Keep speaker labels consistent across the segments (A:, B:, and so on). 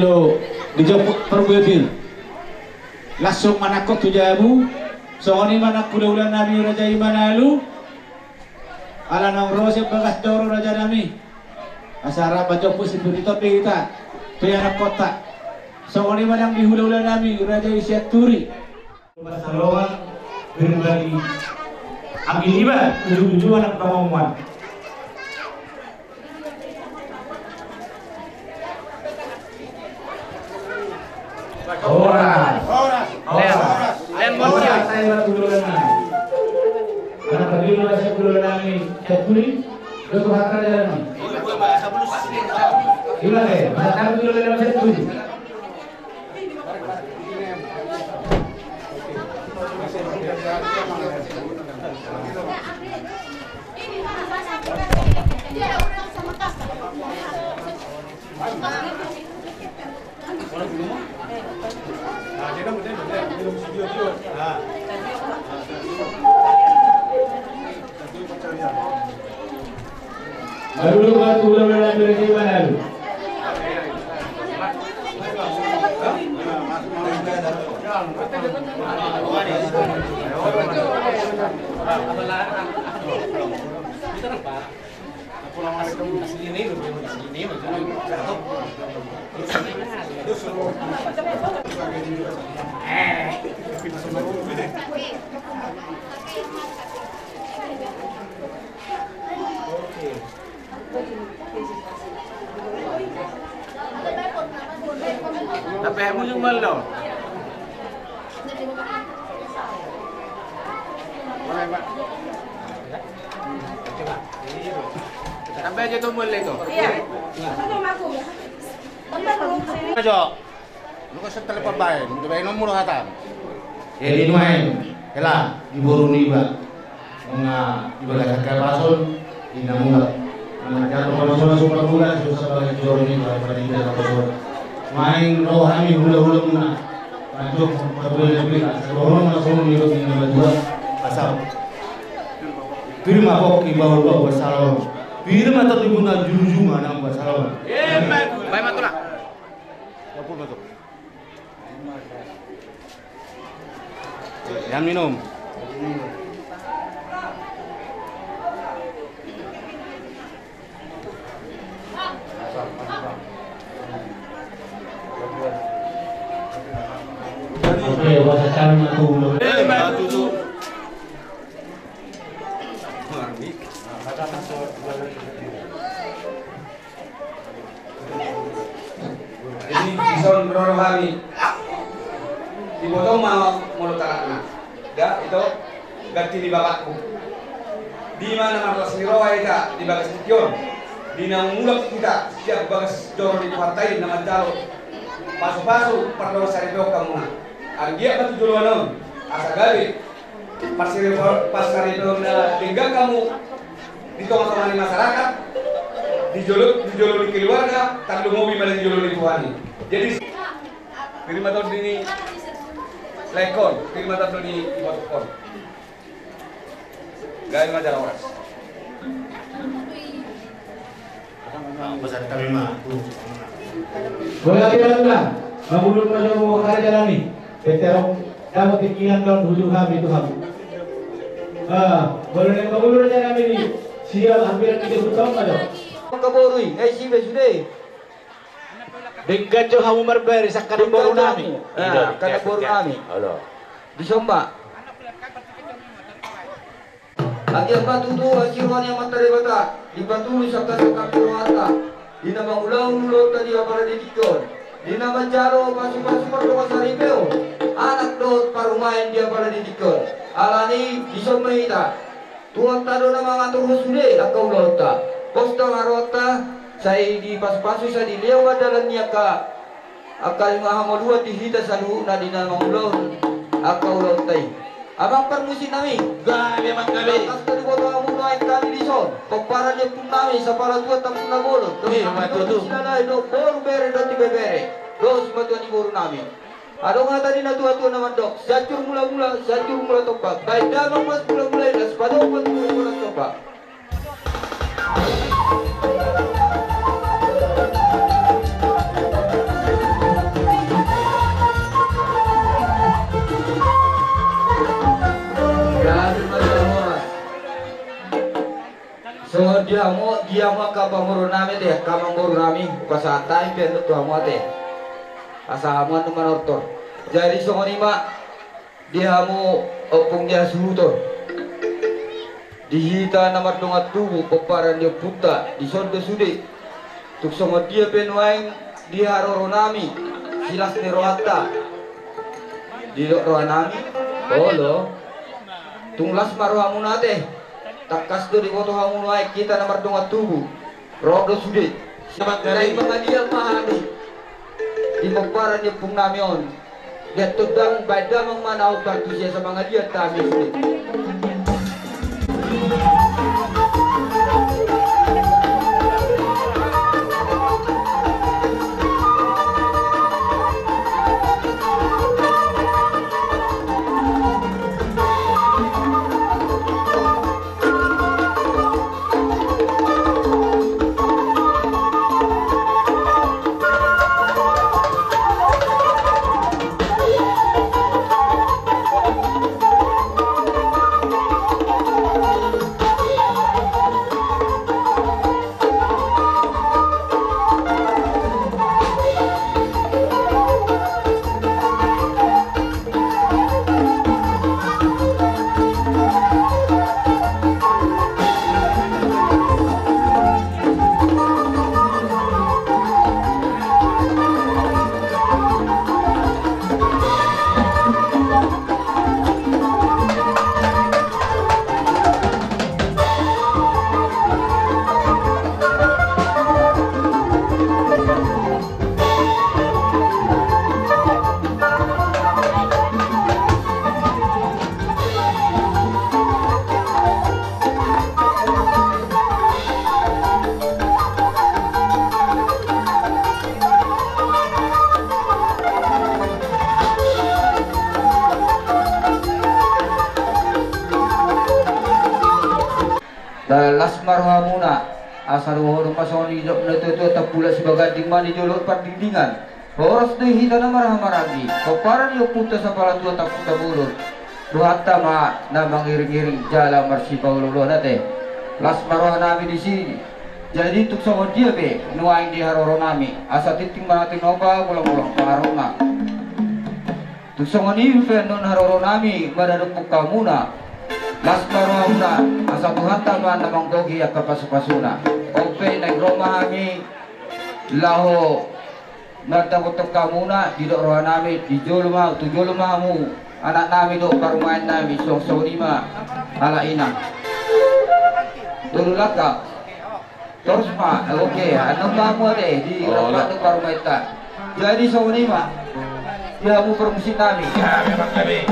A: Lo dijemput perbuatin. Langsung manakot tujamu. Soalnya manak ulah Nabi Raja Imanalu. Ala nang rose bagas doro Raja Nami. Asara bajopu seperti topi kita. Tuyana kota. Soalnya manang dihula-hula Nami Raja Isyaturi. Masalawat berbagi. Ambil iba ujung-ujung anak kawaman. Orang. Len Monsia. Saya dulu nami. Karena tadi sudah saya dulu nami. Cekuri. Dua hatra jalan. Gimana ya? Masa dulu nami cekuri. Baru batu ulang dari mana lu? Tapi kamu jual dong. Sampai aja tuh mulai tuh. Iya. Aja. Lu kan setelah perbaik, coba nomor hatan. Jadi main, hela diburu niba, ibadah kakak pasun, inamula, jatuh pada super bulan, susah bagi jor ini pada tidak pasun. Main rohani hula-hula muna, lanjut perbulan lebih, sebelum langsung hidup ini berdua, asal. Firma kok ibaul bersalam. Firma terlibat juru mana bersalam. Baik matulah. Dapur masuk. Yang minum. Oke, bahasa cari matu. Matu tu. Jadi bison rohani dipotong mau mulut anaknya, dah itu ganti di bapakku. Di mana martas niroa itu di bagas kion, di nang mulut kita setiap bagas joro di partai nama jalo pasu-pasu perlu sari kamu na. Argia batu juluanon, asa gali pas kari na tinggal kamu di tengah-tengah masyarakat, dijolok di keluarga, tak lu mobil malah dijolok di Tuhan. Jadi firma tahun ini lekon, firma tahun ini ibatukon. Gaya ngajar orang. Besar kami mah. Boleh bilang, mabulur macam mau hari jalan ni. Veteran dapat pikiran dalam hujung ham itu ham. Boleh nak mabulur jalan ni. Siap hampir 30 tahun ada. Kaborui, si besude. Dengan jo hamu marber sakar boru nami. Kada boru nami. Halo. Di Somba. Lagi apa tu hasilwan yang materi bata. Di batu sakar kurata. Di nama ulang ulo tadi apa di dikon. Di nama jaro pasu-pasu perdoa saripeo. Anak dot parumain dia pada di dikon. Alani di Somba ita. Tuan tado nama ngatur husude akau lota. Posta ngarota saya di pas-pasu saya di liau adalah niaka. Akal ngahamo dua tihita salu nadina mangulon akau lotai. Abang permusi nami. Gak memang kami. Kasta di boto amu naik kali di son. Pepara dia pun nami sapara tua tak puna bolo. Matu sila do boru bere do tibe bere. Dos matu ni boru nami. Adong tadi na tua-tua nama dok. Sacur mula-mula topak. Baik damang mas mula-mula das padong mas mula-mula topak. dia maka pamuru nami teh kamang boru nami ukasatai penut kamu teh asaman teman ortor jadi songonima dia mau opung dia suhutor dihita namar dongat tubuh peparan dia puta di sonde sude tuk songo dia penuaing dia roronami silas nerohatta di rohanami olo tunglas maruhamuna teh takas do di foto hamunai kita namar dongat tubuh rodo sude dari pengajian mahani di peparan dia pung namion dia tudang baida mengmanau kartusia sama ngajian tami sude Lasmar hamuna asal wahorong pasoni hidup netutu tak pula sebagai dingman di jalur perdindingan horos deh hita namar hamaragi keparan yuk putus apala tua tak puta bulur duhatta ma namang iring-iring jala marsi paulolo nate lasmar nami di sini jadi tuk sama dia be nuaing di haroro nami asa titing manating opa pulang-pulang pangarona tuk sama ni non haroro nami madadupuk kamuna lasmarona asa tuhanta man namang gogi at kapasupasuna ope nagroma kami laho nagtabutok ka muna di roha nami di joluma mu anak nami do parumahan nami song saurima alaina tululak ka terus pa oke anong kamu deh di rapat do parumahan jadi saurima dia mu permusin nami ya memang kami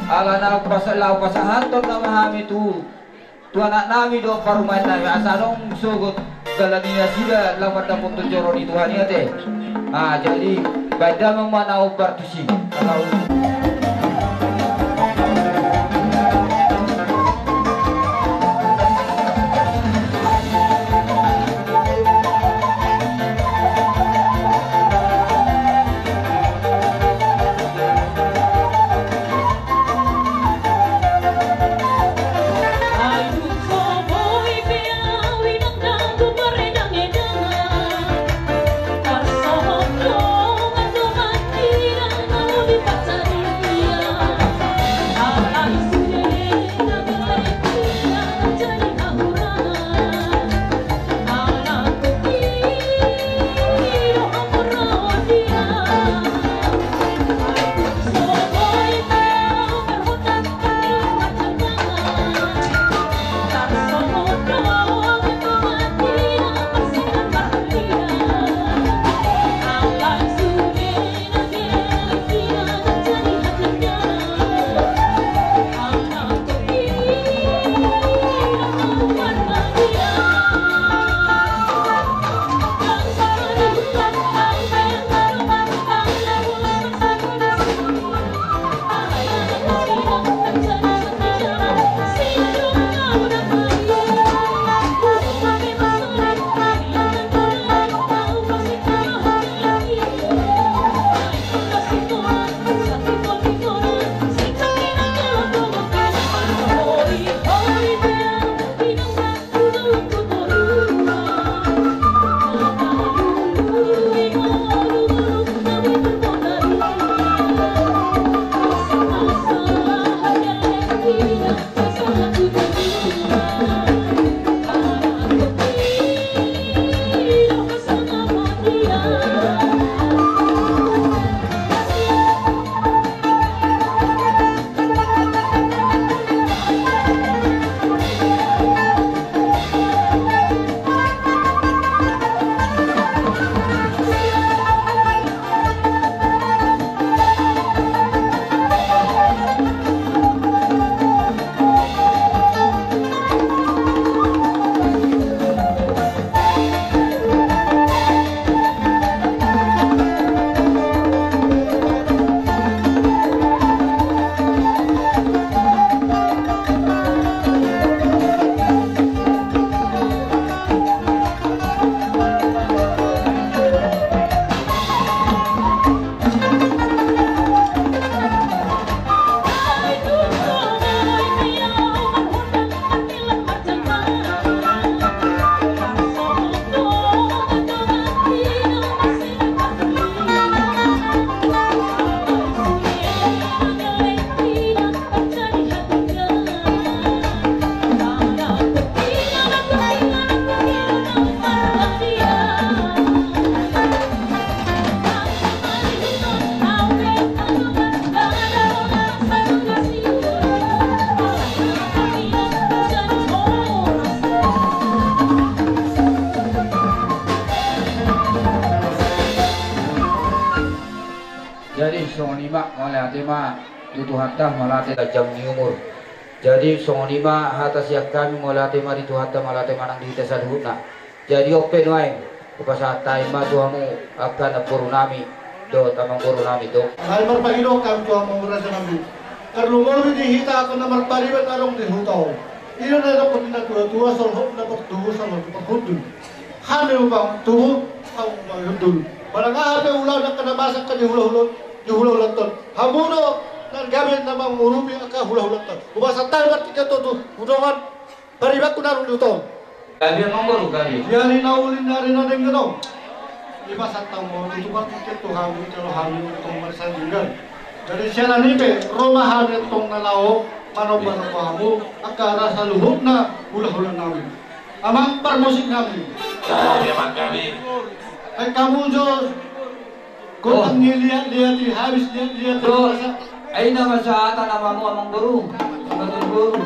A: ala na pasalaw pasahanton na mahami tu anak nami do parumahan nami asalong sugot galaniya sila lamar na punto joro di Tuhan ya teh jadi bada memanau partisi atau malati ma tutu hatta malati jam ni umur. Jadi songonima hata siap kami malati ma itu hatta malati manang di desa duhutna. Jadi open wae. Upasa taima tuamu akan purnami do tamang purnami do.
B: Ay marpagino kam tuamu rasa nabi. Karlo mo di hita ako na marpariban arong di hutaw. Iyo na dapat na tuwa sol na pagtuwa sa paghudu. Hame ubang tuwa ang magdul. Barangahame ulaw na kanamasak ka di hula-hulat ton. Hamuno na gamit na mga urubi ka hula-hulat ton. Ubasa talbat tika to udongan paribak ko na luton.
A: Gabi ang baru gabi.
B: Yari na ulin na rin na rin gano'n. Iba sa tamo, dito ba tiket to hangin, pero hangin itong marisan dingan. Jadi siya na nipe, romahan itong nalao, mano-mano pa mo, akara sa luhod na hula-hula namin. Amang parmusik namin.
C: Amang kami.
B: Ay kamu Diyos, kung ang nilihat-lihat, habis lihat-lihat.
A: Ay naman sa ata nama mo amang guru. Amang guru.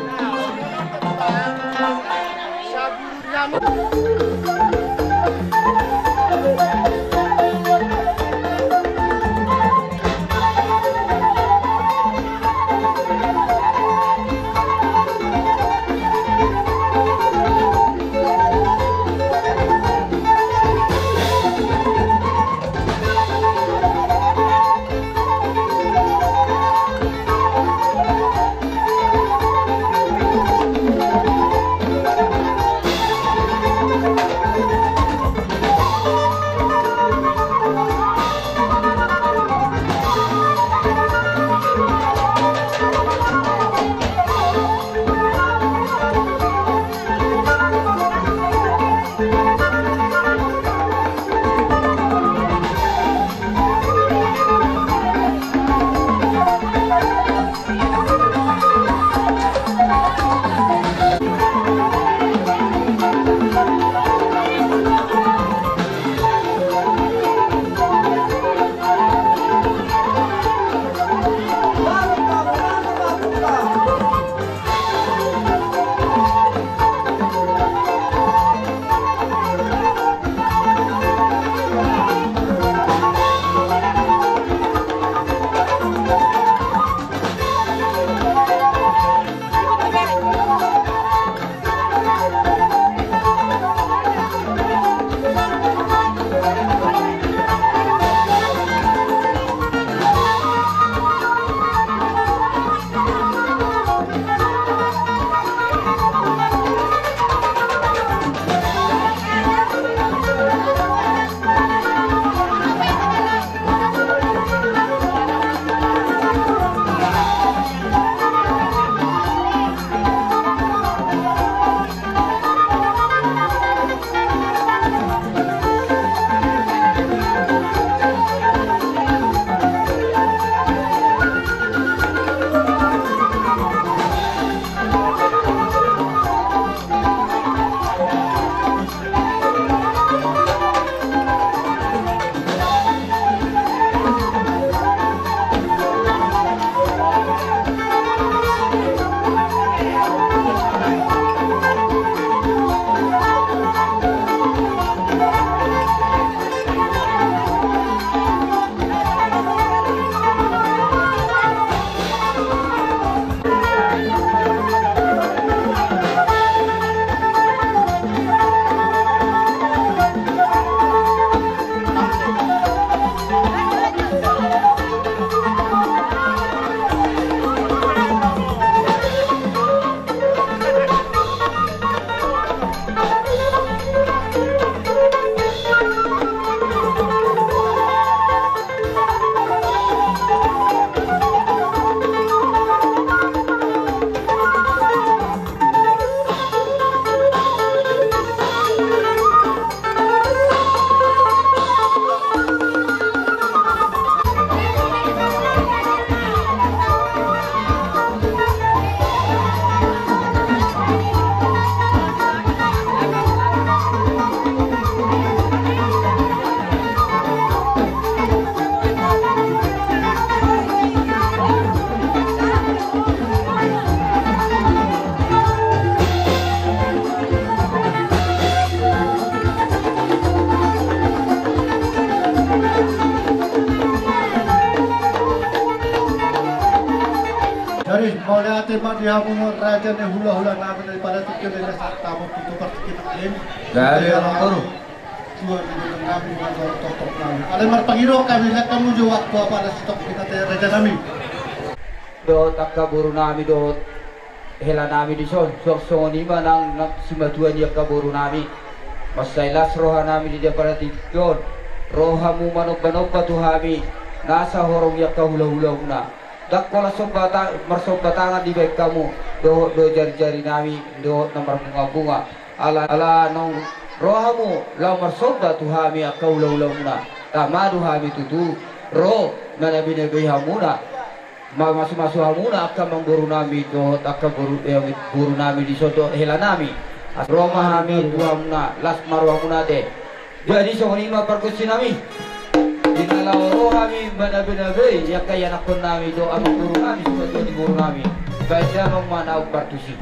B: tema dia punya raja ne hula-hula namin daripada tikyo nila sa tamang tutukar tikinakin.
A: Gari orang baru.
B: Tuwa nila namin mga tok-tok namin. Alam marpagiro kami lahat kamu jawab ko para sa tok kita raja namin.
A: Dot akaburu nami dot hela nami di son. So ni manang simatuan dia kaburu nami. Masailas roha nami di daripada tikyo. Rohamu manok-manok patuhami. Nasa horong yak kahula-hula una. Dak kola marsobatangan di baik kamu do jari-jari nami do nomor bunga-bunga ala nong rohamu la marsobda tuhami akau lauluna tamadu hami tutu roh nabi hamuna masuk hamuna akan mengguru nami do akan guru nami di soto hela nami roma hami tuhamuna las marwamuna de jadi sonima perkusi nami Dinalau roh kami benar-benar yang kaya nakon nami do amang guru kami sudah di guru kami baca memanau partusi.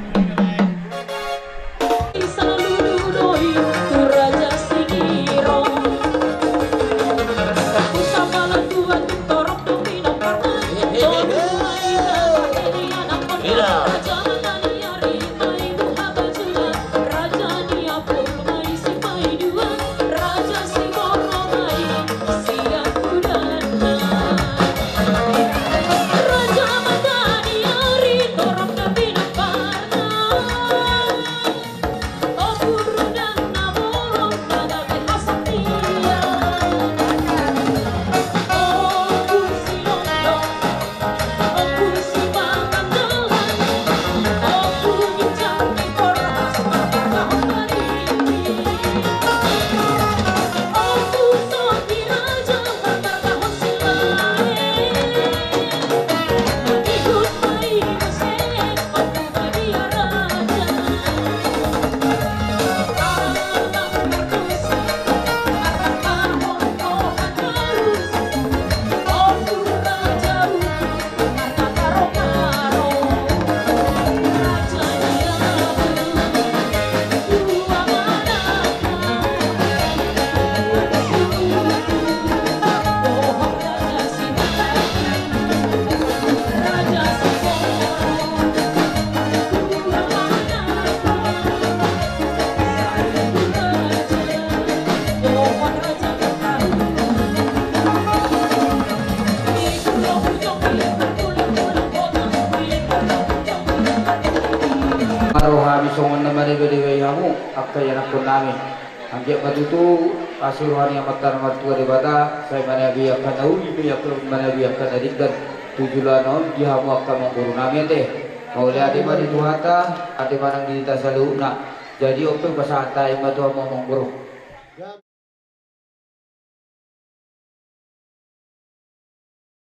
A: Rohami songon naman dewe hamu apa yang aku nami anjak batutu asuruhan yang matar matua debata saya mana biak kanau ibu yang mana biak kanadik dan tujulanon dia hamu akan mengguru nami teh oleh ade mari tuhata ade manang di tasaluna jadi opo pasata imatu mau mengguru